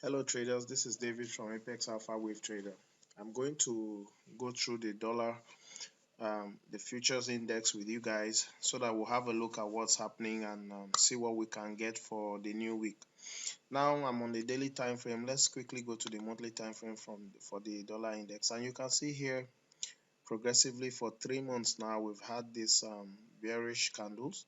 Hello traders, this is David from Apex Alpha Wave Trader. I'm going to go through the dollar, the futures index with you guys so that we'll have a look at what's happening and see what we can get for the new week. Now I'm on the daily time frame. Let's quickly go to the monthly time frame for the dollar index, and you can see here progressively for 3 months now we've had this bearish candles.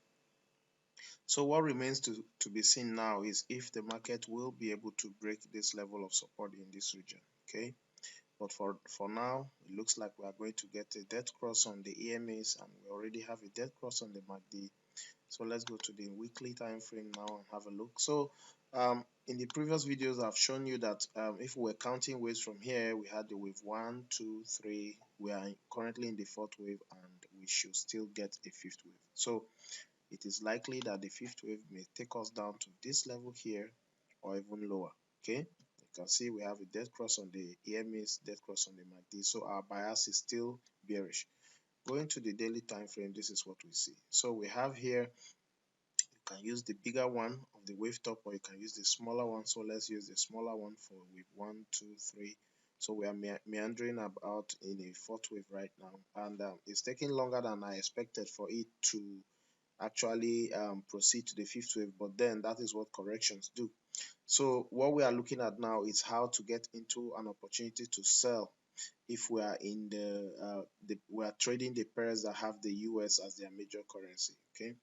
So what remains to be seen now is if the market will be able to break this level of support in this region. Okay, but for now it looks like we are going to get a dead cross on the EMAs, and we already have a dead cross on the MACD. So let's go to the weekly time frame now and have a look. So in the previous videos I've shown you that if we're counting waves from here, we had the wave 1, 2, 3. We are currently in the 4th wave, and we should still get a 5th wave. So it is likely that the 5th wave may take us down to this level here or even lower. Okay, you can see we have a dead cross on the EMAs, dead cross on the MACD, so our bias is still bearish. Going to the daily time frame, this is what we see. So we have here, you can use the bigger one of the wave top, or you can use the smaller one. So let's use the smaller one for wave 1, 2, 3. So we are meandering about in a 4th wave right now, and it's taking longer than I expected for it to actually proceed to the 5th wave, but then that is what corrections do. So what we are looking at now is how to get into an opportunity to sell if we are in we are trading the pairs that have the US as their major currency. Okay,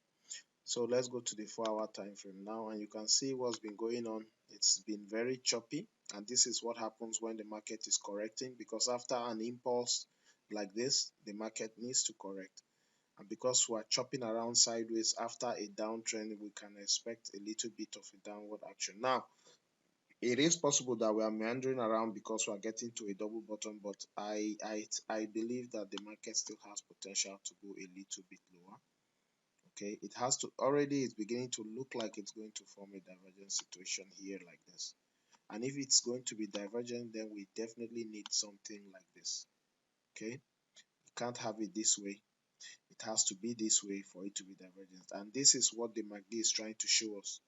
so let's go to the 4-hour time frame now, and you can see what's been going on. It's been very choppy, and this is what happens when the market is correcting, because after an impulse like this, the market needs to correct. And because we're chopping around sideways after a downtrend, we can expect a little bit of a downward action. Now, it is possible that we are meandering around because we are getting to a double bottom, but I believe that the market still has potential to go a little bit lower. Okay, it has to already, it's beginning to look like it's going to form a divergent situation here like this. And if it's going to be divergent, then we definitely need something like this. Okay, you can't have it this way. It has to be this way for it to be divergent, and this is what the MACD is trying to show us.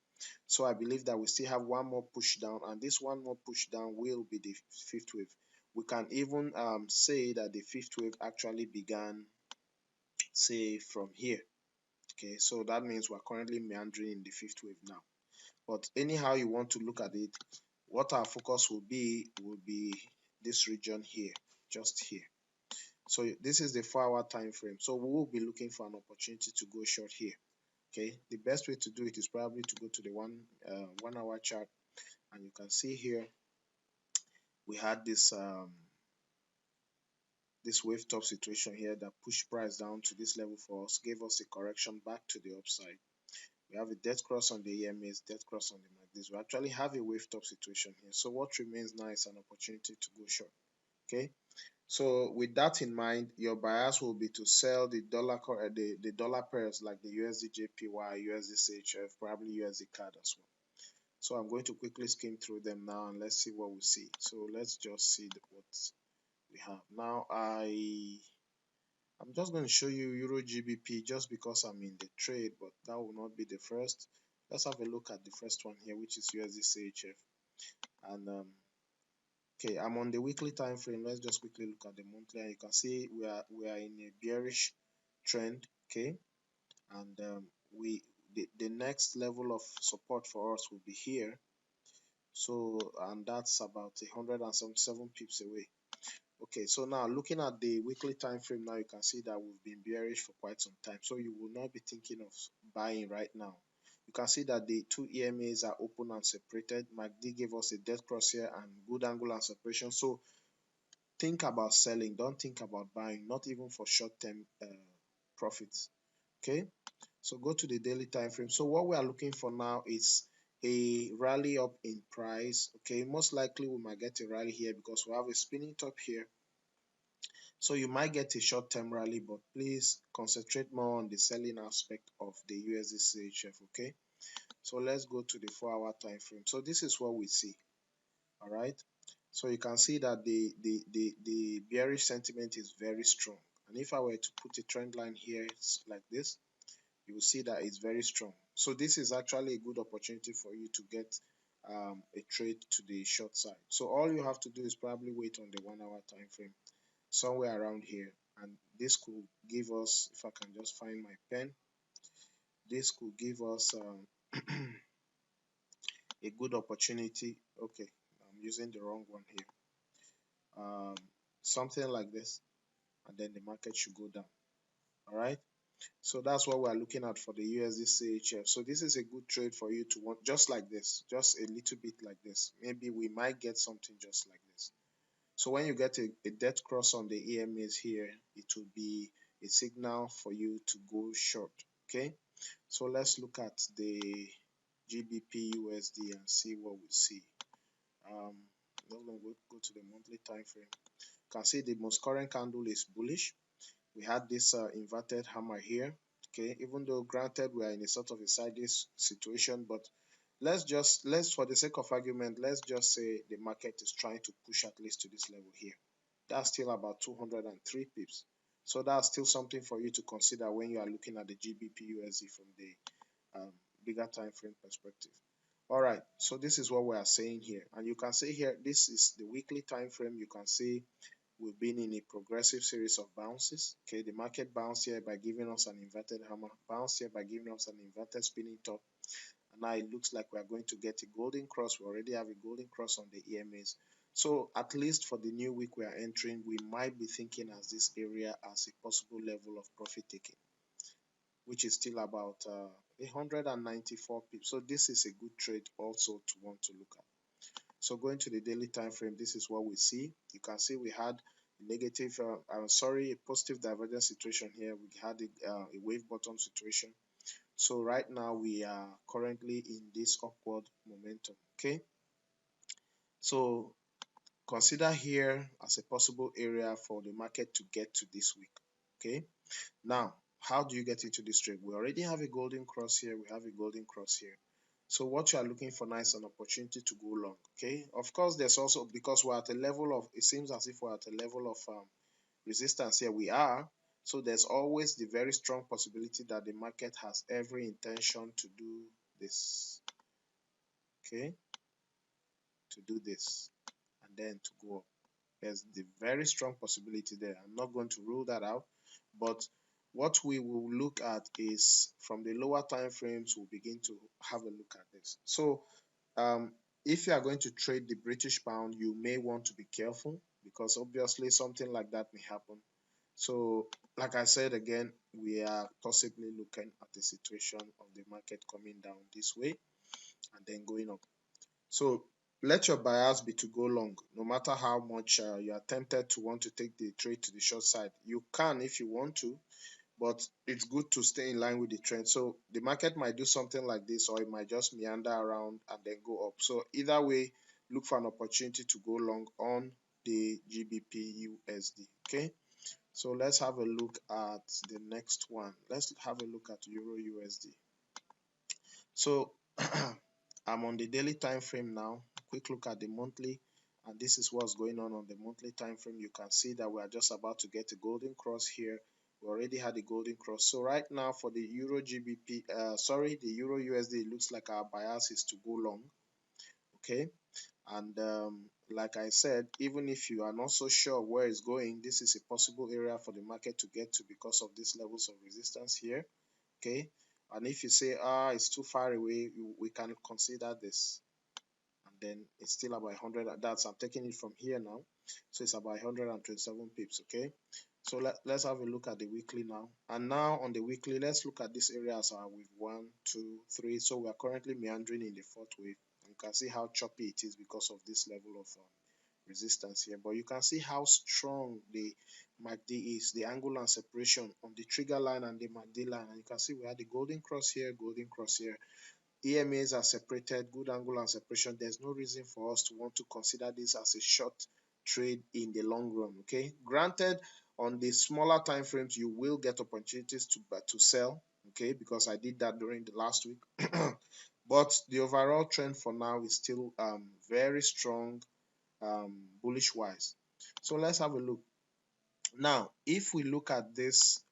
So I believe that we still have one more push down, and this one more push down will be the 5th wave. We can even say that the 5th wave actually began, say, from here. Okay, so that means we're currently meandering in the 5th wave now. But anyhow you want to look at it, what our focus will be this region here, just here. So this is the 4-hour time frame. So we will be looking for an opportunity to go short here. Okay, the best way to do it is probably to go to the 1 hour chart, and you can see here we had this this wave top situation here that pushed price down to this level for us, gave us a correction back to the upside. We have a dead cross on the EMAs, dead cross on the MACDs. We actually have a wave top situation here. So what remains now is an opportunity to go short. Okay, so with that in mind, your bias will be to sell the dollar pairs like the USDJPY, USDCHF, probably USDCAD as well. So I'm going to quickly skim through them now, and let's see what we see. So let's just see what we have now. I'm just going to show you EURGBP just because I'm in the trade, but that will not be the first. Let's have a look at the first one here, which is USDCHF. And okay, I'm on the weekly time frame. Let's just quickly look at the monthly, and you can see we are in a bearish trend. Okay, and the next level of support for us will be here. So, and that's about 177 pips away. Okay, so now looking at the weekly time frame, now you can see that we've been bearish for quite some time. So you will not be thinking of buying right now. You can see that the two EMAs are open and separated. MACD gave us a dead cross here and good angle and separation. So think about selling. Don't think about buying, not even for short-term profits. Okay, so go to the daily time frame. So what we are looking for now is a rally up in price. Okay, most likely we might get a rally here because we have a spinning top here. So you might get a short-term rally, but please concentrate more on the selling aspect of the USDCHF. Okay, so let's go to the 4-hour time frame. So this is what we see. All right, so you can see that the bearish sentiment is very strong, and if I were to put a trend line here like this, you will see that it's very strong. So this is actually a good opportunity for you to get a trade to the short side. So all you have to do is probably wait on the 1 hour time frame somewhere around here, and this could give us, if I can just find my pen, this could give us a good opportunity. Okay, I'm using the wrong one here. Something like this, and then the market should go down. All right, so that's what we're looking at for the USDCHF. So this is a good trade for you to want, just like this, just a little bit like this. Maybe we might get something just like this. So when you get a dead cross on the EMAs here, it will be a signal for you to go short. Okay, so let's look at the GBPUSD and see what we see. Let's go to the monthly time frame. You can see the most current candle is bullish. We had this inverted hammer here. Okay, even though granted we are in a sort of a sideways situation, but let's for the sake of argument, let's just say the market is trying to push at least to this level here. That's still about 203 pips. So that's still something for you to consider when you are looking at the GBPUSD from the bigger time frame perspective. All right, so this is what we are saying here, and you can see here, this is the weekly time frame. You can see we've been in a progressive series of bounces. Okay, the market bounced here by giving us an inverted hammer, bounced here by giving us an inverted spinning top, and now it looks like we are going to get a golden cross. We already have a golden cross on the EMAs. So at least for the new week we are entering, we might be thinking as this area as a possible level of profit taking, which is still about 194 pips. So this is a good trade also to want to look at. So going to the daily time frame, this is what we see. You can see we had a negative, a positive divergence situation here. We had a wave bottom situation. So right now we are currently in this upward momentum. Okay, so consider here as a possible area for the market to get to this week. Okay, now how do you get into this trade? We already have a golden cross here. We have a golden cross here. So what you are looking for now is an opportunity to go long. Okay, of course there's also, because we're at a level of, it seems as if we're at a level of resistance here. We are. So there's always the very strong possibility that the market has every intention to do this. Okay, to do this and then to go up. There's the very strong possibility there. I'm not going to rule that out, but what we will look at is from the lower time frames, we'll begin to have a look at this. So if you are going to trade the British pound, you may want to be careful, because obviously something like that may happen. So like I said again, we are possibly looking at the situation of the market coming down this way and then going up. So let your bias be to go long. No matter how much you are tempted to want to take the trade to the short side, you can if you want to, but it's good to stay in line with the trend. So the market might do something like this, or it might just meander around and then go up. So either way, look for an opportunity to go long on the GBPUSD. Okay, so let's have a look at the next one. Let's have a look at EURUSD. So I'm on the daily time frame now. Quick look at the monthly, and this is what's going on the monthly time frame. You can see that we are just about to get a golden cross here. We already had a golden cross. So right now for the the EURUSD, it looks like our bias is to go long. Okay, and like I said, even if you are not so sure where it's going, this is a possible area for the market to get to because of these levels of resistance here. Okay, and if you say it's too far away, we can consider this, and then it's still about 100. That's, I'm taking it from here now, so it's about 127 pips. Okay, so let's have a look at the weekly now. And now on the weekly, let's look at this area as our wave 1, 2, 3. So we are currently meandering in the fourth wave. You can see how choppy it is because of this level of resistance here, but you can see how strong the MACD is, the angle and separation on the trigger line and the MACD line. And you can see we had the golden cross here, golden cross here. EMAs are separated, good angle and separation. There's no reason for us to want to consider this as a short trade in the long run. Okay, granted, on the smaller time frames you will get opportunities to sell, okay, because I did that during the last week. But the overall trend for now is still very strong, bullish wise. So let's have a look now. If we look at this,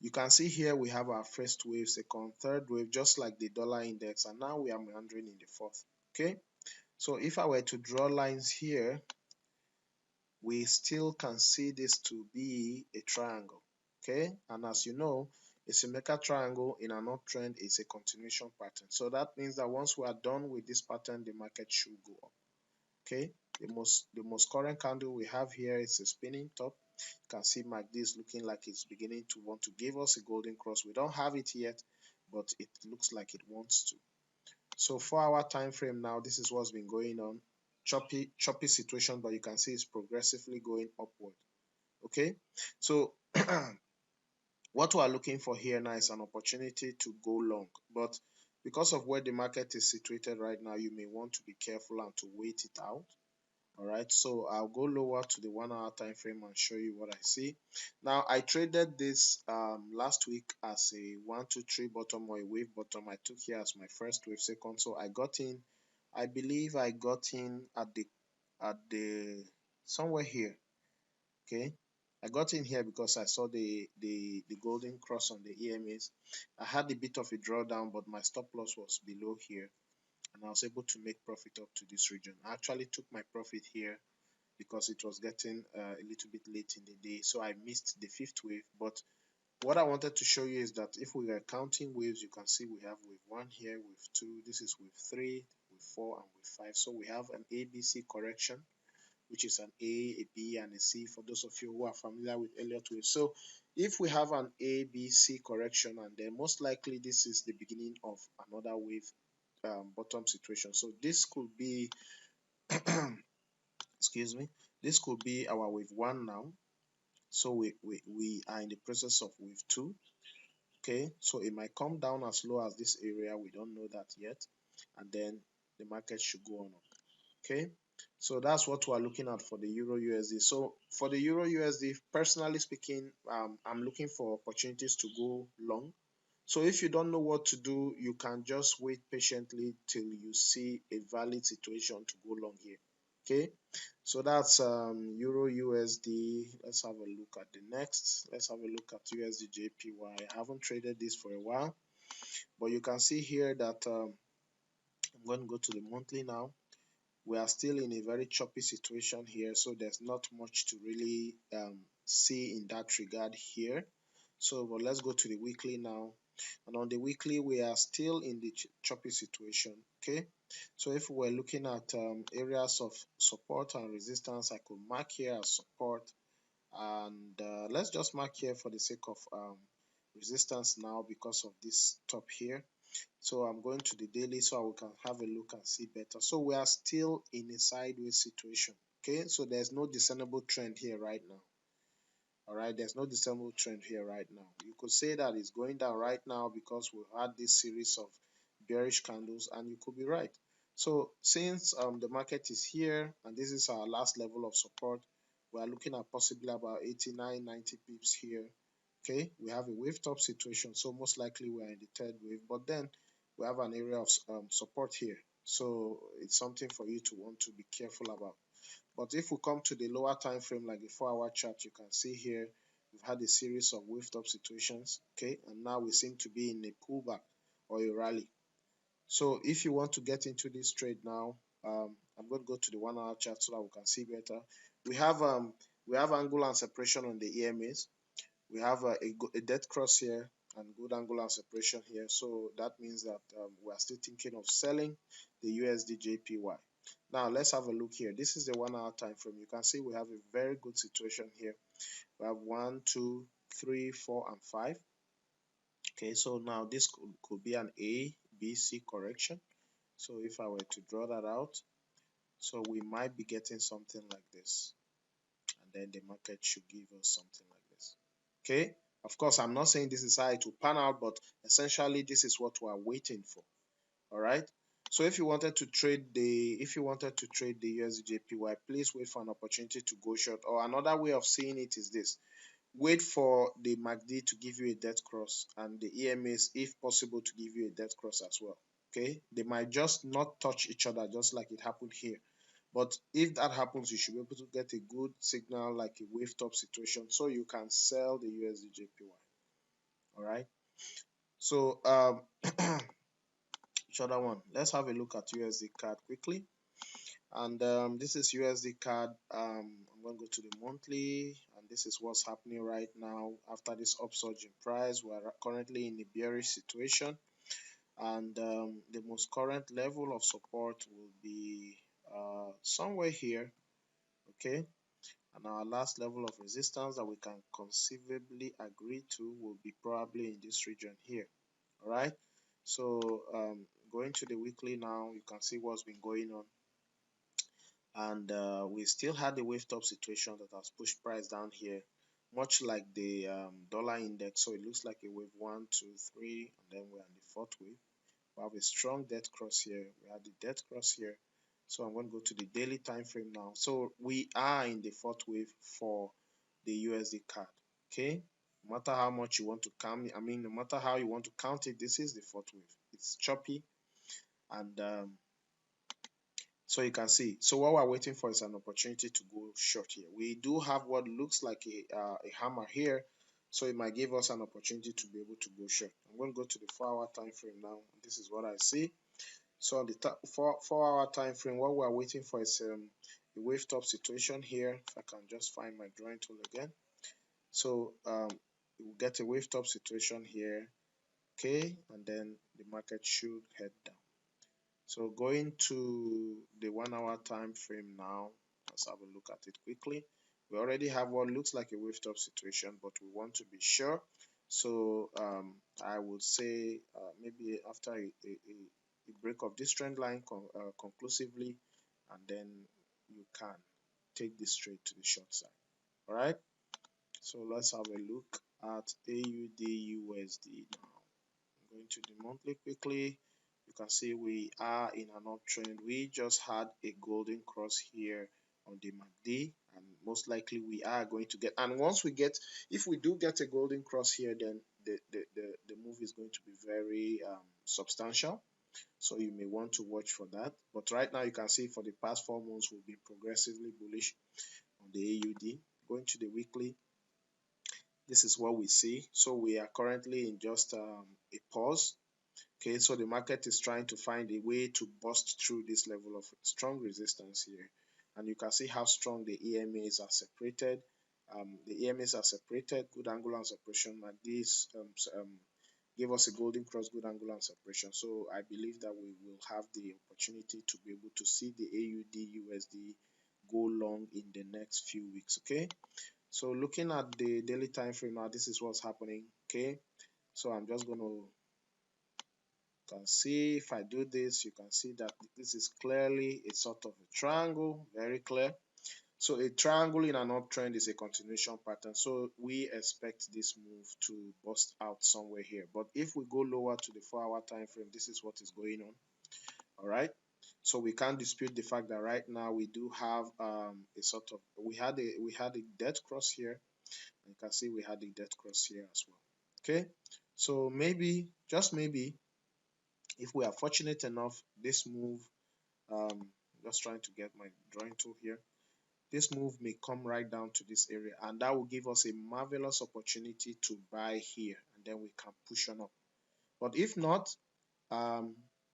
you can see here we have our first wave, second, third wave, just like the dollar index, and now we are meandering in the fourth. Okay, So if I were to draw lines here, we still can see this to be a triangle. Okay, and as you know, a symmetrical triangle in an uptrend is a continuation pattern. So that means that once we are done with this pattern, the market should go up. Okay, the most current candle we have here is a spinning top. You can see MACD is looking like it's beginning to want to give us a golden cross. We don't have it yet, but it looks like it wants to. So 4-hour time frame now, this is what's been going on. Choppy situation, but you can see it's progressively going upward. Okay, so what we are looking for here now is an opportunity to go long, but because of where the market is situated right now, you may want to be careful and to wait it out. All right, so I'll go lower to the 1-hour time frame and show you what I see. Now I traded this last week as a 1 2 3 bottom or a wave bottom. I took here as my first wave second, so I got in, I believe I got in at the somewhere here. Okay, I got in here because I saw the golden cross on the EMAs. I had a bit of a drawdown, but my stop loss was below here, and I was able to make profit up to this region. I actually took my profit here because it was getting a little bit late in the day, so I missed the fifth wave. But what I wanted to show you is that if we were counting waves, you can see we have wave 1 here, wave 2, this is wave 3, wave 4, and wave 5. So we have an ABC correction, which is an A, a B, and a C for those of you who are familiar with Elliott wave. So if we have an A, B, C correction, and then most likely this is the beginning of another wave bottom situation. So this could be excuse me, this could be our wave 1 now. So we are in the process of wave 2. Okay, so it might come down as low as this area, we don't know that yet, and then the market should go on up. Okay, so that's what we're looking at for the Euro USD. So for the Euro USD, personally speaking, I'm looking for opportunities to go long. So if you don't know what to do, you can just wait patiently till you see a valid situation to go long here. Okay, so that's Euro USD. Let's have a look at the next. Let's have a look at USDJPY. I haven't traded this for a while, but you can see here that I'm going to go to the monthly now. We are still in a very choppy situation here, so there's not much to really see in that regard here. So but let's go to the weekly now, and on the weekly we are still in the choppy situation. Okay, so if we're looking at areas of support and resistance, I could mark here as support, and let's just mark here for the sake of resistance now because of this top here. So I'm going to the daily so we can have a look and see better. So we are still in a sideways situation. Okay, so there's no discernible trend here right now. All right, there's no discernible trend here right now. You could say that it's going down right now because we've had this series of bearish candles, and you could be right. So since the market is here and this is our last level of support, we are looking at possibly about 89 90 pips here. Okay, we have a wave top situation, so most likely we are in the third wave, but then we have an area of support here, so it's something for you to want to be careful about. But if we come to the lower time frame, like the 4-hour chart, you can see here we've had a series of wave top situations. Okay, and now we seem to be in a pullback or a rally. So if you want to get into this trade now, I'm going to go to the 1-hour chart so that we can see better. We have angle and separation on the EMAs. We have a dead cross here and good angular separation here. So that means that we are still thinking of selling the USDJPY. Now let's have a look here. This is the 1-hour time frame. You can see we have a very good situation here. We have 1 2 3 4 and 5. Okay, so now this could be an A B C correction. So if I were to draw that out, so we might be getting something like this, and then the market should give us something like this. Okay, of course I'm not saying this is how it will pan out, but essentially this is what we are waiting for. All right, so if you wanted to trade the USDJPY, please wait for an opportunity to go short. Or another way of seeing it is this: wait for the MACD to give you a death cross and the EMAs, if possible, to give you a death cross as well. Okay, they might just not touch each other, just like it happened here. But if that happens, you should be able to get a good signal, like a wave top situation, so you can sell the USDJPY. All right, so which other one? Let's have a look at USDCAD quickly. And this is USD CAD. I'm going to go to the monthly, and this is what's happening right now after this upsurge in price. We are currently in a bearish situation, and the most current level of support will be somewhere here, okay? And our last level of resistance that we can conceivably agree to will be probably in this region here. All right. So going to the weekly now, you can see what's been going on. And we still had the wave top situation that has pushed price down here, much like the dollar index. So it looks like a wave 1, 2, 3, and then we're on the fourth wave. We have a strong death cross here. We have the death cross here. So I'm going to go to the daily time frame now. So we are in the fourth wave for the USD CAD. Okay, no matter how much you want to count, no matter how you want to count it, this is the fourth wave. It's choppy, and so you can see. So what we're waiting for is an opportunity to go short here. We do have what looks like a hammer here, so it might give us an opportunity to be able to go short. I'm going to go to the 4-hour time frame now. This is what I see. So on the 4-hour time frame, what we're waiting for is a wave top situation here. If I can just find my drawing tool again. So we'll get a wave top situation here, okay, and then the market should head down. So going to the 1-hour time frame now, let's have a look at it quickly. We already have what looks like a wave top situation, but we want to be sure. So I would say maybe after a break of this trend line conclusively, and then you can take this trade to the short side. All right. So let's have a look at AUDUSD now. I'm going to the monthly quickly. You can see we are in an uptrend. We just had a golden cross here on the MACD, and most likely we are going to get, and once we get, if we do get a golden cross here, then the move is going to be very substantial. So you may want to watch for that. But right now you can see for the past 4 months we've been progressively bullish on the AUD. Going to the weekly, this is what we see. So we are currently in just a pause. Okay, so the market is trying to find a way to bust through this level of strong resistance here. And you can see how strong the EMAs are separated. The EMAs are separated, good angle and separation, and this give us a golden cross, good angle and separation. So I believe that we will have the opportunity to be able to see the AUD USD go long in the next few weeks. Okay, so looking at the daily time frame now, this is what's happening. Okay, so I'm just going to can see, if I do this, you can see that this is clearly a sort of a triangle, very clear. So a triangle in an uptrend is a continuation pattern. So we expect this move to bust out somewhere here. But if we go lower to the 4-hour time frame, this is what is going on. All right. So we can't dispute the fact that right now we do have a sort of, we had a dead cross here. You can see we had a dead cross here as well. Okay. So maybe, just maybe, if we are fortunate enough, this move, just trying to get my drawing tool here, this move may come right down to this area, and that will give us a marvelous opportunity to buy here, and then we can push on up. But if not,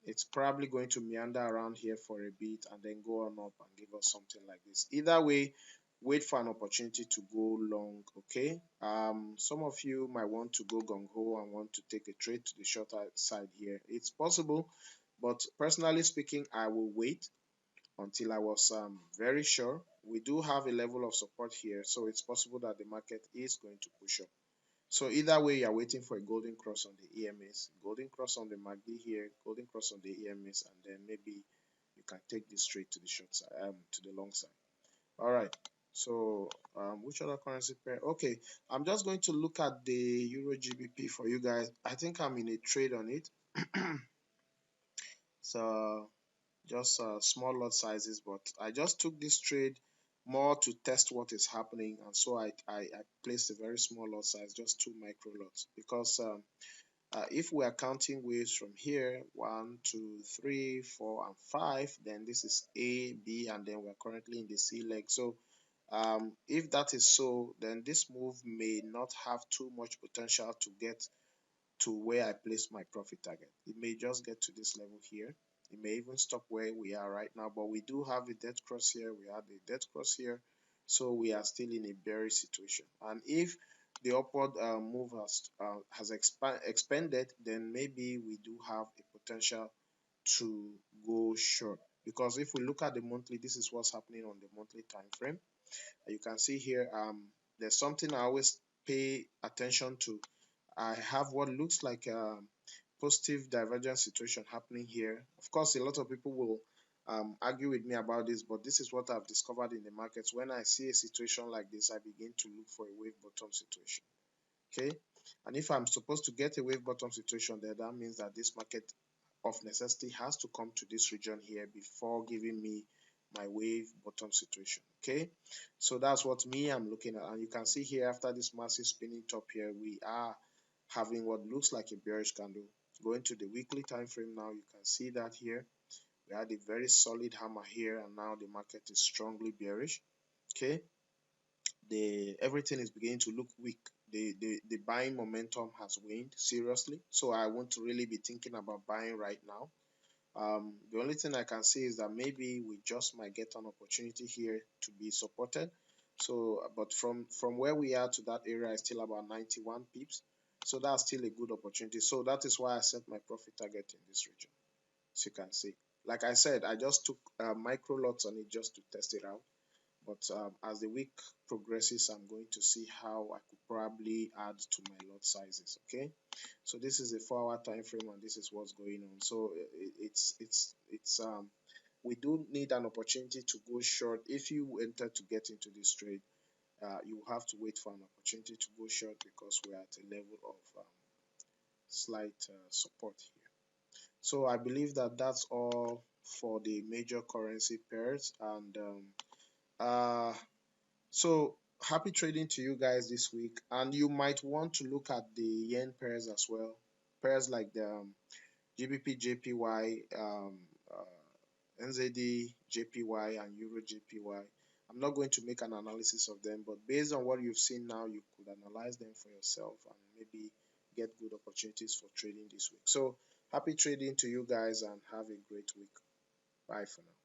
it's probably going to meander around here for a bit and then go on up and give us something like this. Either way, wait for an opportunity to go long. Okay, some of you might want to go gung-ho and want to take a trade to the shorter side here. It's possible, but personally speaking, I will wait until I was very sure. We do have a level of support here, so it's possible that the market is going to push up. So either way, you're waiting for a golden cross on the EMAs, golden cross on the MACD here, golden cross on the EMAs, and then maybe you can take this straight to the short side, to the long side. All right. So which other currency pair? Okay, I'm just going to look at the EURGBP for you guys. I think I'm in a trade on it. So just small lot sizes, but I just took this trade more to test what is happening, and so I placed a very small lot size, just 2 micro lots, because if we are counting waves from here, 1, 2, 3, 4, and 5, then this is A, B, and then we're currently in the C leg. So if that is so, then this move may not have too much potential to get to where I placed my profit target. It may just get to this level here. It may even stop where we are right now, but we do have a death cross here. We have a death cross here, so we are still in a bearish situation. And if the upward move has expanded, then maybe we do have a potential to go short. Because if we look at the monthly, this is what's happening on the monthly time frame. You can see here, there's something I always pay attention to. I have what looks like a positive divergence situation happening here. Of course, a lot of people will argue with me about this, but this is what I've discovered in the markets. When I see a situation like this, I begin to look for a wave bottom situation. Okay, and if I'm supposed to get a wave bottom situation there, that means that this market of necessity has to come to this region here before giving me my wave bottom situation. Okay, so that's what I'm looking at. And you can see here, after this massive spinning top here, we are having what looks like a bearish candle. Going to the weekly time frame now, you can see that here we had a very solid hammer here, and now the market is strongly bearish. Okay, everything is beginning to look weak. The buying momentum has waned seriously, so I want to really be thinking about buying right now. The only thing I can say is that maybe we just might get an opportunity here to be supported. So, but from where we are to that area is still about 91 pips. So that's still a good opportunity. So that is why I set my profit target in this region. As you can see, like I said, I just took micro lots on it just to test it out. But as the week progresses, I'm going to see how I could probably add to my lot sizes. Okay, so this is a 4-hour time frame, and this is what's going on. So it's we do need an opportunity to go short. If you enter to get into this trade, you have to wait for an opportunity to go short, because we're at a level of slight support here. So I believe that that's all for the major currency pairs. And so happy trading to you guys this week. And you might want to look at the yen pairs as well. Pairs like the GBP JPY, NZD JPY, and Euro JPY. I'm not going to make an analysis of them, but based on what you've seen now, you could analyze them for yourself and maybe get good opportunities for trading this week. So happy trading to you guys, and have a great week. Bye for now.